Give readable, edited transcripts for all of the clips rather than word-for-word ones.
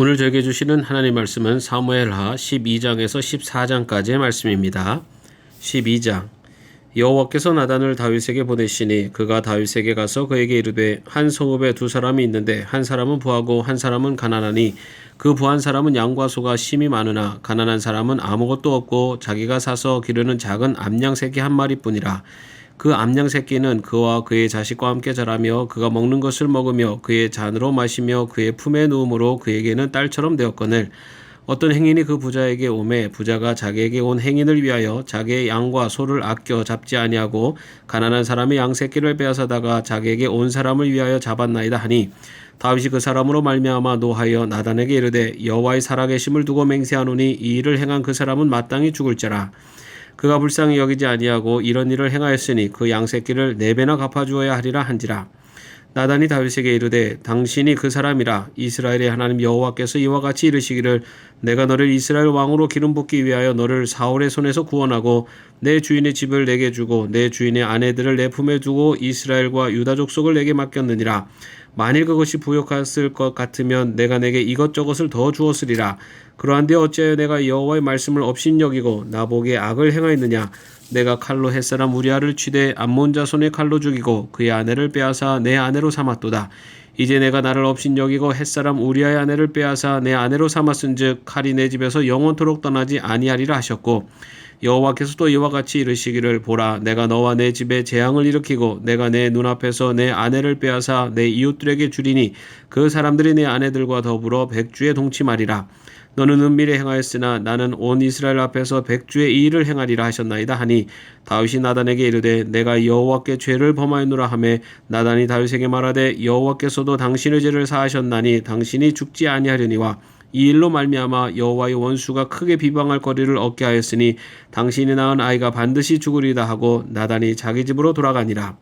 오늘 저에게 주시는 하나님 말씀은 사무엘하 12장에서 14장까지의 말씀입니다. 12장 여호와께서 나단을 다윗에게 보내시니 그가 다윗에게 가서 그에게 이르되 한 성읍에 두 사람이 있는데 한 사람은 부하고 한 사람은 가난하니 그 부한 사람은 양과 소가 심히 많으나 가난한 사람은 아무것도 없고 자기가 사서 기르는 작은 암양 새끼 한 마리뿐이라. 그 암양 새끼는 그와 그의 자식과 함께 자라며 그가 먹는 것을 먹으며 그의 잔으로 마시며 그의 품에 누움으로 그에게는 딸처럼 되었거늘 어떤 행인이 그 부자에게 오매 부자가 자기에게 온 행인을 위하여 자기의 양과 소를 아껴 잡지 아니하고 가난한 사람의 양 새끼를 빼앗아다가 자기에게 온 사람을 위하여 잡았나이다 하니 다윗이 그 사람으로 말미암아 노하여 나단에게 이르되 여호와의 살아계심을 두고 맹세하노니 이 일을 행한 그 사람은 마땅히 죽을지라. 그가 불쌍히 여기지 아니하고 이런 일을 행하였으니 그 양새끼를 4배나 갚아주어야 하리라 한지라. 나단이 다윗에게 이르되 당신이 그 사람이라. 이스라엘의 하나님 여호와께서 이와 같이 이르시기를 내가 너를 이스라엘 왕으로 기름 붓기 위하여 너를 사울의 손에서 구원하고 내 주인의 집을 내게 주고 내 주인의 아내들을 내 품에 두고 이스라엘과 유다 족속을 내게 맡겼느니라. 만일 그것이 부족했을 것 같으면 내가 내게 이것저것을 더 주었으리라. 그러한데 어찌하여 내가 여호와의 말씀을 업신여기고 나보기에 악을 행하였느냐. 내가 칼로 햇사람 우리아를 치되 암몬 자손의 칼로 죽이고 그의 아내를 빼앗아 내 아내로 삼았도다. 이제 내가 나를 업신여기고 햇사람 우리아의 아내를 빼앗아 내 아내로 삼았은즉 칼이 내 집에서 영원토록 떠나지 아니하리라 하셨고 여호와께서 또 이와 같이 이르시기를 보라 내가 너와 내 집에 재앙을 일으키고 내가 내 눈앞에서 내 아내를 빼앗아 내 이웃들에게 주리니 그 사람들이 내 아내들과 더불어 백주에 동침하리라. 너는 은밀히 행하였으나 나는 온 이스라엘 앞에서 백주의 이 일을 행하리라 하셨나이다 하니 다윗이 나단에게 이르되 내가 여호와께 죄를 범하였노라 하매 나단이 다윗에게 말하되 여호와께서도 당신의 죄를 사하셨나니 당신이 죽지 아니하려니와 이 일로 말미암아 여호와의 원수가 크게 비방할 거리를 얻게 하였으니 당신이 낳은 아이가 반드시 죽으리다 하고 나단이 자기 집으로 돌아가니라.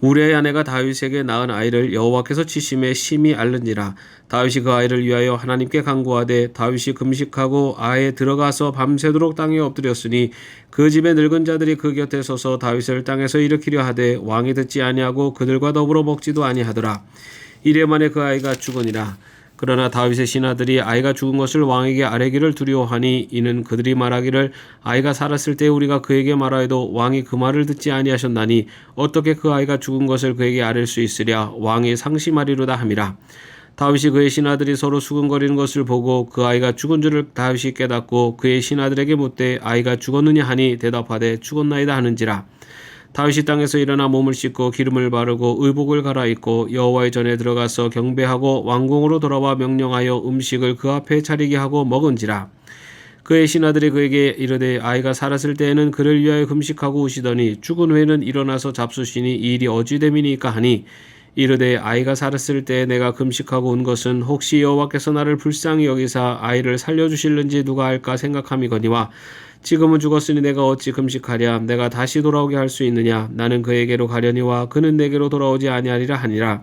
우리아의 아내가 다윗에게 낳은 아이를 여호와께서 치심에 심히 앓는지라. 다윗이 그 아이를 위하여 하나님께 간구하되 다윗이 금식하고 아에 들어가서 밤새도록 땅에 엎드렸으니 그 집의 늙은 자들이 그 곁에 서서 다윗을 땅에서 일으키려 하되 왕이 듣지 아니하고 그들과 더불어 먹지도 아니하더라. 이래 만에 그 아이가 죽으니라. 그러나 다윗의 신하들이 아이가 죽은 것을 왕에게 아뢰기를 두려워하니 이는 그들이 말하기를 아이가 살았을 때 우리가 그에게 말하여도 왕이 그 말을 듣지 아니하셨나니 어떻게 그 아이가 죽은 것을 그에게 아뢰 수 있으랴. 왕이 상심하리로다 함이라. 다윗이 그의 신하들이 서로 수근거리는 것을 보고 그 아이가 죽은 줄을 다윗이 깨닫고 그의 신하들에게 묻되 아이가 죽었느냐 하니 대답하되 죽었나이다 하는지라. 다윗이 땅에서 일어나 몸을 씻고 기름을 바르고 의복을 갈아입고 여호와의 전에 들어가서 경배하고 왕궁으로 돌아와 명령하여 음식을 그 앞에 차리게 하고 먹은지라. 그의 신하들이 그에게 이르되 아이가 살았을 때에는 그를 위하여 금식하고 우시더니 죽은 후에는 일어나서 잡수시니 이 일이 어찌됨이니까 하니 이르되 아이가 살았을 때 내가 금식하고 온 것은 혹시 여호와께서 나를 불쌍히 여기사 아이를 살려주실는지 누가 알까 생각함이거니와 지금은 죽었으니 내가 어찌 금식하랴. 내가 다시 돌아오게 할 수 있느냐. 나는 그에게로 가려니와 그는 내게로 돌아오지 아니하리라 하니라.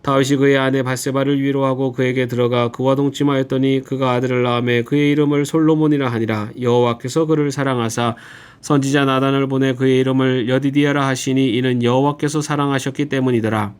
다윗이 그의 아내 밧세바를 위로하고 그에게 들어가 그와 동침하였더니 그가 아들을 낳음에 그의 이름을 솔로몬이라 하니라. 여호와께서 그를 사랑하사 선지자 나단을 보내 그의 이름을 여디디아라 하시니 이는 여호와께서 사랑하셨기 때문이더라.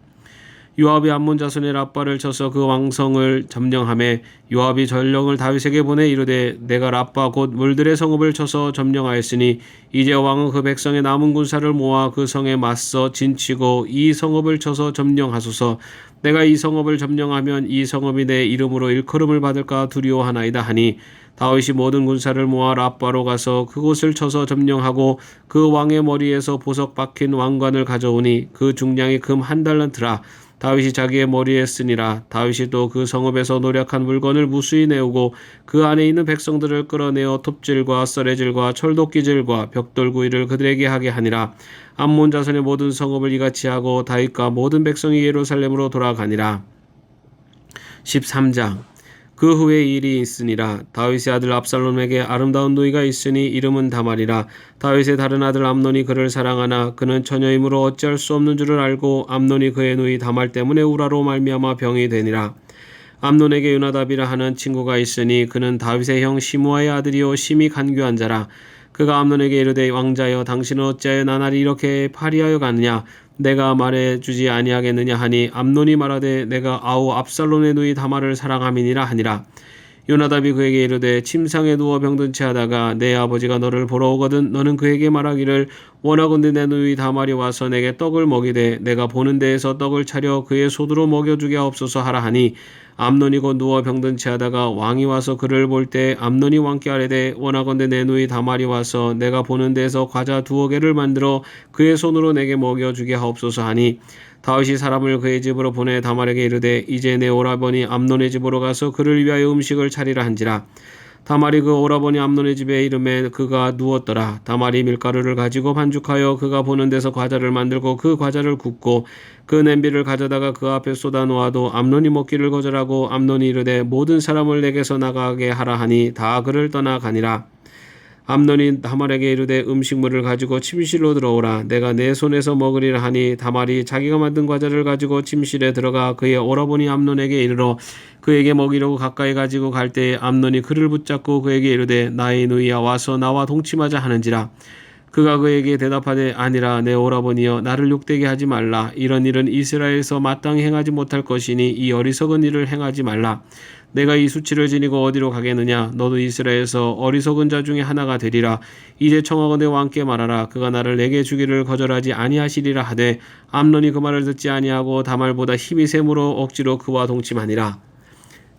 요압이 암몬 자손의 랍바를 쳐서 그 왕성을 점령하매 요압이 전령을 다윗에게 보내 이르되 내가 랍바 곧 물들의 성읍을 쳐서 점령하였으니 이제 왕은 그 백성의 남은 군사를 모아 그 성에 맞서 진치고 이 성읍을 쳐서 점령하소서. 내가 이 성읍을 점령하면 이 성읍이 내 이름으로 일컬음을 받을까 두려워하나이다 하니 다윗이 모든 군사를 모아 랍바로 가서 그곳을 쳐서 점령하고 그 왕의 머리에서 보석 박힌 왕관을 가져오니 그 중량이 금 1달란트라. 다윗이 자기의 머리에 쓰니라. 다윗이 또 그 성읍에서 노력한 물건을 무수히 내오고 그 안에 있는 백성들을 끌어내어 톱질과 썰레질과 철도끼질과 벽돌구이를 그들에게 하게 하니라. 암몬 자손의 모든 성읍을 이같이 하고 다윗과 모든 백성이 예루살렘으로 돌아가니라. 13장 그 후에 일이 있으니라. 다윗의 아들 압살롬에게 아름다운 누이가 있으니 이름은 다말이라. 다윗의 다른 아들 암논이 그를 사랑하나 그는 처녀이므로 어찌할 수 없는 줄을 알고 암논이 그의 누이 다말 때문에 우라로 말미암아 병이 되니라. 암논에게 요나답이라 하는 친구가 있으니 그는 다윗의 형 시므아의 아들이요 심히 간교한 자라. 그가 암논에게 이르되 왕자여 당신은 어찌하여 나날이 이렇게 파리하여 가느냐 내가 말해주지 아니하겠느냐 하니 암논이 말하되 내가 아우 압살롬의 누이 다말을 사랑함이니라 하니라. 요나답이 그에게 이르되 침상에 누워 병든 채 하다가 내 아버지가 너를 보러 오거든 너는 그에게 말하기를 원하건대 내 누이 다말이 와서 내게 떡을 먹이되 내가 보는 데에서 떡을 차려 그의 소두로 먹여주게 하옵소서 하라 하니 암논이 곧 누워 병든 채 하다가 왕이 와서 그를 볼 때 암논이 왕께 아뢰되 원하건대 내 누이 다말이 와서 내가 보는 데에서 과자 2개를 만들어 그의 손으로 내게 먹여주게 하옵소서 하니 다윗이 사람을 그의 집으로 보내 다말에게 이르되 이제 내 오라버니 암논의 집으로 가서 그를 위하여 음식을 차리라 한지라. 다말이 그 오라버니 암논의 집에 이름에 그가 누웠더라. 다말이 밀가루를 가지고 반죽하여 그가 보는 데서 과자를 만들고 그 과자를 굽고 그 냄비를 가져다가 그 앞에 쏟아 놓아도 암논이 먹기를 거절하고 암논이 이르되 모든 사람을 내게서 나가게 하라 하니 다 그를 떠나가니라. 암논이 다말에게 이르되 음식물을 가지고 침실로 들어오라. 내가 내 손에서 먹으리라 하니 다말이 자기가 만든 과자를 가지고 침실에 들어가 그의 오라버니 암논에게 이르러 그에게 먹이려고 가까이 가지고 갈 때에 암논이 그를 붙잡고 그에게 이르되 나의 누이야 와서 나와 동침하자 하는지라. 그가 그에게 대답하되 아니라 내 오라버니여 나를 욕되게 하지 말라. 이런 일은 이스라엘에서 마땅히 행하지 못할 것이니 이 어리석은 일을 행하지 말라. 내가 이 수치를 지니고 어디로 가겠느냐. 너도 이스라엘에서 어리석은 자 중에 하나가 되리라. 이제 청하건대 왕께 말하라. 그가 나를 내게 주기를 거절하지 아니하시리라 하되 암논이 그 말을 듣지 아니하고 다말보다 힘이 셈으로 억지로 그와 동침하니라.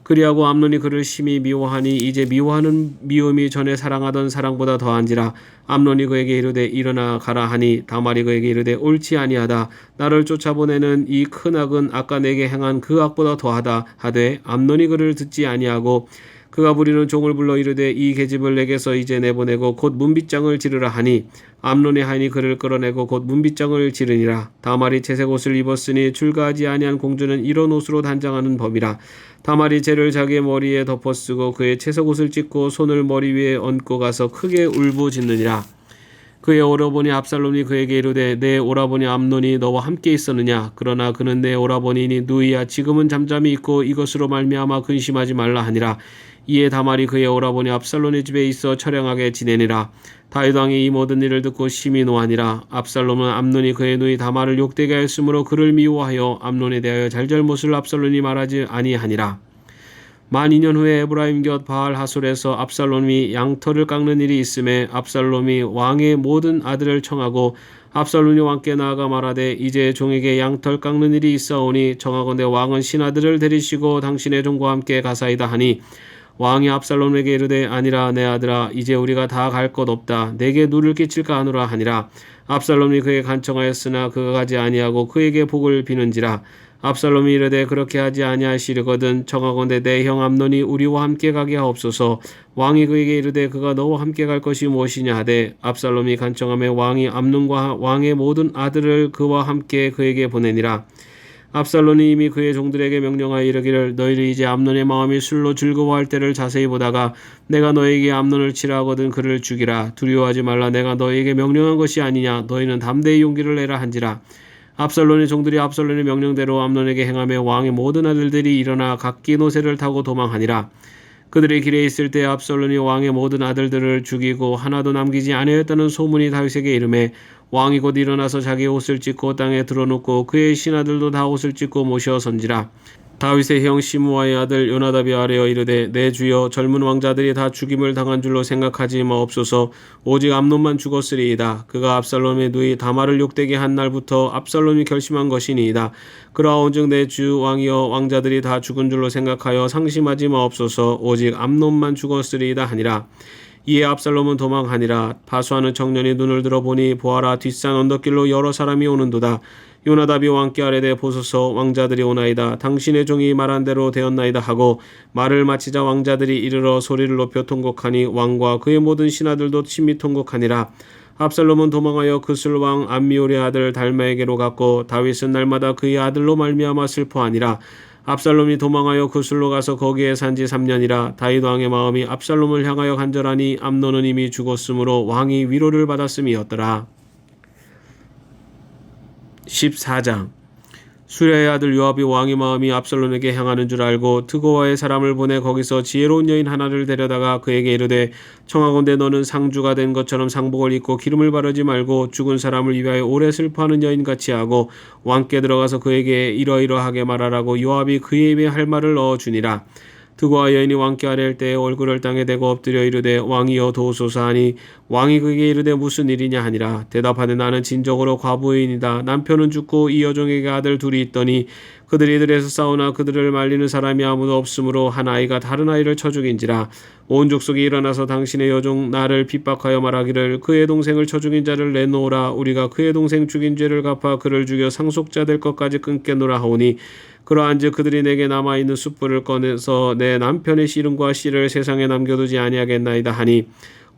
그리하고 암논이 그를 심히 미워하니 이제 미워하는 미움이 전에 사랑하던 사랑보다 더한지라. 암논이 그에게 이르되 일어나 가라 하니 다말이 그에게 이르되 옳지 아니하다. 나를 쫓아보내는 이 큰 악은 아까 내게 행한 그 악보다 더하다 하되 암논이 그를 듣지 아니하고 그가 부리는 종을 불러 이르되 이 계집을 내게서 이제 내보내고 곧 문빗장을 지르라 하니 암논의 하인이 그를 끌어내고 곧 문빗장을 지르니라. 다말이 채색 옷을 입었으니 출가하지 아니한 공주는 이런 옷으로 단장하는 법이라. 다말이 재를 자기의 머리에 덮어쓰고 그의 채색 옷을 찢고 손을 머리 위에 얹고 가서 크게 울부짖느니라. 그의 오라버니 압살롬이 그에게 이르되 내 오라버니 암논이 너와 함께 있었느냐. 그러나 그는 내 오라버니니 누이야 지금은 잠잠히 있고 이것으로 말미암아 근심하지 말라 하니라. 이에 다말이 그의 오라버니 압살롬의 집에 있어 처량하게 지내니라. 다윗 왕이 이 모든 일을 듣고 심히 노하니라. 압살롬은 암논이 그의 누이 다말을 욕되게 하였으므로 그를 미워하여 암논에 대하여 잘잘못을 압살롬이 말하지 아니하니라. 만 2년 후에 에브라임 곁 바알 하솔에서 압살롬이 양털을 깎는 일이 있음에 압살롬이 왕의 모든 아들을 청하고 압살롬이 왕께 나아가 말하되 이제 종에게 양털 깎는 일이 있사오니 청하건대 왕은 신하들을 데리시고 당신의 종과 함께 가사이다 하니 왕이 압살롬에게 이르되 아니라 내 아들아 이제 우리가 다 갈 것 없다. 내게 누를 끼칠까 하노라 하니라. 압살롬이 그에게 간청하였으나 그가 가지 아니하고 그에게 복을 비는지라. 압살롬이 이르되 그렇게 하지 아니하시려거든 청하건대 내 형 암논이 우리와 함께 가게 하옵소서. 왕이 그에게 이르되 그가 너와 함께 갈 것이 무엇이냐 하되 압살롬이 간청하매 왕이 암논과 왕의 모든 아들을 그와 함께 그에게 보내니라. 압살롬이 이미 그의 종들에게 명령하여 이르기를 너희를 이제 암논의 마음이 술로 즐거워할 때를 자세히 보다가 내가 너에게 암논을 치라 하거든 그를 죽이라. 두려워하지 말라. 내가 너에게 명령한 것이 아니냐. 너희는 담대히 용기를 내라 한지라. 압살롬의 종들이 압살롬의 명령대로 암논에게 행하며 왕의 모든 아들들이 일어나 각기 노새를 타고 도망하니라. 그들이 길에 있을 때 압살롬이 왕의 모든 아들들을 죽이고 하나도 남기지 아니하였다는 소문이 다윗에게 이르매 왕이 곧 일어나서 자기 옷을 찢고 땅에 드러눕고 그의 신하들도 다 옷을 찢고 모셔 선지라. 다윗의 형 시므아의 아들 요나답이 아뢰어 이르되 내 주여 젊은 왕자들이 다 죽임을 당한 줄로 생각하지 마옵소서. 오직 암논만 죽었으리이다. 그가 압살롬의 누이 다말을 욕되게 한 날부터 압살롬이 결심한 것이니이다. 그러하온즉 내 주 왕이여 왕자들이 다 죽은 줄로 생각하여 상심하지 마옵소서. 오직 암논만 죽었으리이다 하니라. 이에 압살롬은 도망하니라. 파수하는 청년이 눈을 들어보니 보아라 뒷산 언덕길로 여러 사람이 오는도다. 요나답이 왕께 아뢰되 보소서 왕자들이 오나이다. 당신의 종이 말한 대로 되었나이다 하고 말을 마치자 왕자들이 이르러 소리를 높여 통곡하니 왕과 그의 모든 신하들도 심히 통곡하니라. 압살롬은 도망하여 그술왕 암미올의 아들 달마에게로 갔고 다윗은 날마다 그의 아들로 말미암아 슬퍼하니라. 압살롬이 도망하여 그술로 가서 거기에 산지 3년이라. 다윗 왕의 마음이 압살롬을 향하여 간절하니 암논은 이미 죽었으므로 왕이 위로를 받았음이었더라. 14장. 수레의 아들 요압이 왕의 마음이 압살롬에게 향하는 줄 알고 드고아의 사람을 보내 거기서 지혜로운 여인 하나를 데려다가 그에게 이르되 청하건대 너는 상주가 된 것처럼 상복을 입고 기름을 바르지 말고 죽은 사람을 위하여 오래 슬퍼하는 여인같이 하고 왕께 들어가서 그에게 이러이러하게 말하라고 요압이 그의 입에 할 말을 넣어주니라. 드고아 여인이 왕께 아뢰할 때에 얼굴을 땅에 대고 엎드려 이르되 왕이여 도우소서 하니 왕이 그에게 이르되 무슨 일이냐 하니라. 대답하되 나는 진정으로 과부인이다. 남편은 죽고 이 여종에게 아들 둘이 있더니 그들이 들에서 싸우나 그들을 말리는 사람이 아무도 없으므로 한 아이가 다른 아이를 쳐 죽인지라. 온 족속이 일어나서 당신의 여종 나를 핍박하여 말하기를 그의 동생을 쳐 죽인 자를 내놓으라. 우리가 그의 동생 죽인 죄를 갚아 그를 죽여 상속자 될 것까지 끊겠노라 하오니 그러한즉 그들이 내게 남아있는 숯불을 꺼내서 내 남편의 씨름과 씨를 세상에 남겨두지 아니하겠나이다 하니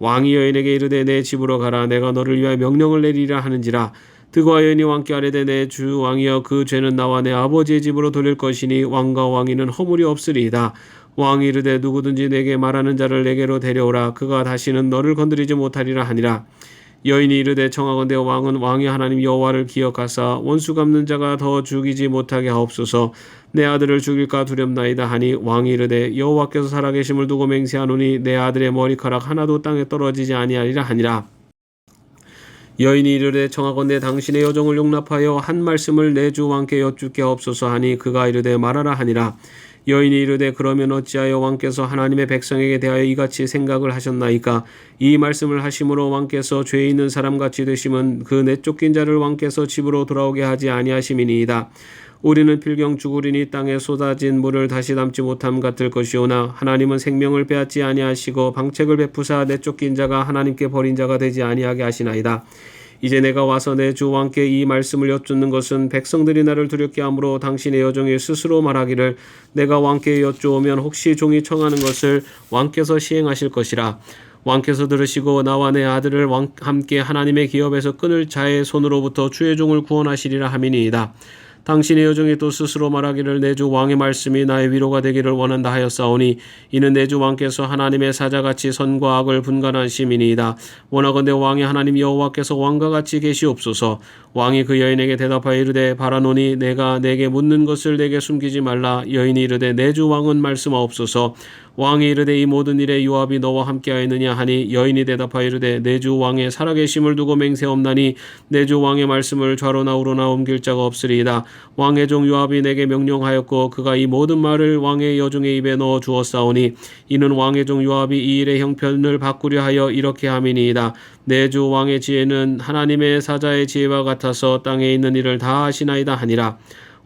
왕이 여인에게 이르되 내 집으로 가라. 내가 너를 위하여 명령을 내리라 하는지라. 드고아 여인이 왕께 아뢰되 내 주 왕이여 그 죄는 나와 내 아버지의 집으로 돌릴 것이니 왕과 왕위는 허물이 없으리이다. 왕이 이르되 누구든지 내게 말하는 자를 내게로 데려오라. 그가 다시는 너를 건드리지 못하리라 하니라. 여인이 이르되 청하건대 왕은 왕의 하나님 여호와를 기억하사 원수 갚는 자가 더 죽이지 못하게 하옵소서. 내 아들을 죽일까 두렵나이다 하니 왕이 이르되 여호와께서 살아계심을 두고 맹세하노니 내 아들의 머리카락 하나도 땅에 떨어지지 아니하리라 하니라. 여인이 이르되 청하건대 당신의 여종을 용납하여 한 말씀을 내 주 왕께 여쭙게 하옵소서 하니 그가 이르되 말하라 하니라. 여인이 이르되 그러면 어찌하여 왕께서 하나님의 백성에게 대하여 이같이 생각을 하셨나이까. 이 말씀을 하심으로 왕께서 죄 있는 사람같이 되심은 그 내쫓긴 자를 왕께서 집으로 돌아오게 하지 아니하심이니이다. 우리는 필경 죽으리니 땅에 쏟아진 물을 다시 담지 못함 같을 것이오나 하나님은 생명을 빼앗지 아니하시고 방책을 베푸사 내쫓긴 자가 하나님께 버린 자가 되지 아니하게 하시나이다. 이제 내가 와서 내 주 왕께 이 말씀을 여쭙는 것은 백성들이 나를 두렵게 하므로 당신의 여종이 스스로 말하기를 내가 왕께 여쭈오면 혹시 종이 청하는 것을 왕께서 시행하실 것이라. 왕께서 들으시고 나와 내 아들을 함께 하나님의 기업에서 끊을 자의 손으로부터 주의 종을 구원하시리라 함이니이다. 당신의 여종이 또 스스로 말하기를 내 주 왕의 말씀이 나의 위로가 되기를 원한다 하였사오니 이는 내 주 왕께서 하나님의 사자같이 선과 악을 분간하심이니이다. 원하건대 왕의 하나님 여호와께서 왕과 같이 계시옵소서. 왕이 그 여인에게 대답하여 이르되 바라노니 내가 내게 묻는 것을 내게 숨기지 말라. 여인이 이르되 내 주 왕은 말씀하옵소서. 왕이 이르되 이 모든 일에 요압이 너와 함께하였느냐 하니 여인이 대답하여 이르되 내 주 왕의 살아계심을 두고 맹세없나니 내 주 왕의 말씀을 좌로나 우로나 옮길 자가 없으리이다. 왕의 종 요압이 내게 명령하였고 그가 이 모든 말을 왕의 여종의 입에 넣어 주었사오니 이는 왕의 종 요압이 이 일의 형편을 바꾸려 하여 이렇게 함이니이다. 내 주 왕의 지혜는 하나님의 사자의 지혜와 같아서 땅에 있는 일을 다 아시나이다 하니라.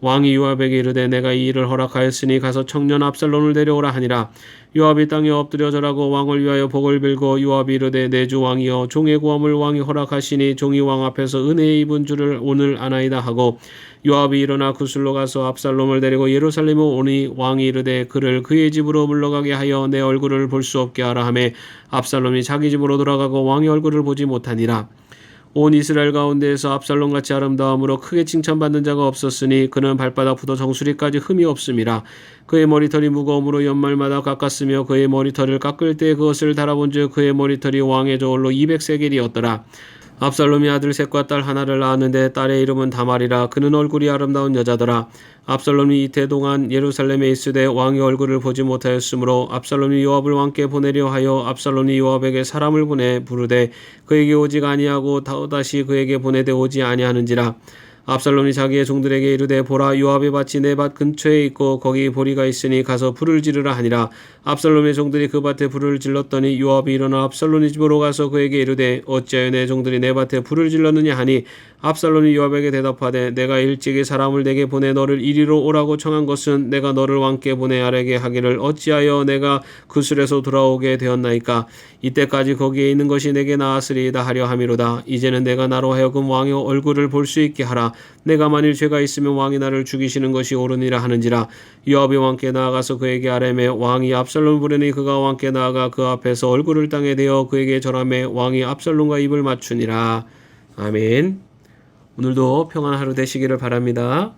왕이 요압에게 이르되 내가 이 일을 허락하였으니 가서 청년 압살롬을 데려오라 하니라. 요압이 땅에 엎드려 절하고 왕을 위하여 복을 빌고 요압이 이르되 내 주 왕이여 종의 구함을 왕이 허락하시니 종이 왕 앞에서 은혜에 입은 줄을 오늘 아나이다 하고 요압이 일어나 구슬로 가서 압살롬을 데리고 예루살렘에 오니 왕이 이르되 그를 그의 집으로 물러가게 하여 내 얼굴을 볼 수 없게 하라 하매 압살롬이 자기 집으로 돌아가고 왕의 얼굴을 보지 못하니라. 온 이스라엘 가운데에서 압살롬같이 아름다움으로 크게 칭찬받는 자가 없었으니 그는 발바닥부터 정수리까지 흠이 없음이라. 그의 머리털이 무거움으로 연말마다 깎았으며 그의 머리털을 깎을 때 그것을 달아본즉 그의 머리털이 왕의 저울로 200세겔이었더라. 압살롬이 아들 셋과 딸 하나를 낳았는데 딸의 이름은 다말이라. 그는 얼굴이 아름다운 여자더라. 압살롬이 이태 동안 예루살렘에 있으되 왕의 얼굴을 보지 못하였으므로 압살롬이 요압을 왕께 보내려 하여 압살롬이 요압에게 사람을 보내 부르되 그에게 오지 아니하고 다시 그에게 보내되 오지 아니하는지라. 압살롬이 자기의 종들에게 이르되 보라 요압의 밭이 내 밭 근처에 있고 거기 보리가 있으니 가서 불을 지르라 하니라. 압살롬의 종들이 그 밭에 불을 질렀더니 요압이 일어나 압살롬의 집으로 가서 그에게 이르되 어찌하여 내 종들이 내 밭에 불을 질렀느냐 하니 압살롬이 요압에게 대답하되 내가 일찍이 사람을 내게 보내 너를 이리로 오라고 청한 것은 내가 너를 왕께 보내 아뢰게 하기를 어찌하여 내가 그술에서 돌아오게 되었나이까. 이때까지 거기에 있는 것이 내게 나았으리이다 하려 함이로다. 이제는 내가 나로 하여금 왕의 얼굴을 볼 수 있게 하라. 내가 만일 죄가 있으면 왕이 나를 죽이시는 것이 옳으니라 하는지라. 요압이 왕께 나아가서 그에게 아뢰매 왕이 압살롬을 부르니 그가 왕께 나아가 그 앞에서 얼굴을 땅에 대어 그에게 절하매 왕이 압살롬과 입을 맞추니라. 아멘. 오늘도 평안한 하루 되시기를 바랍니다.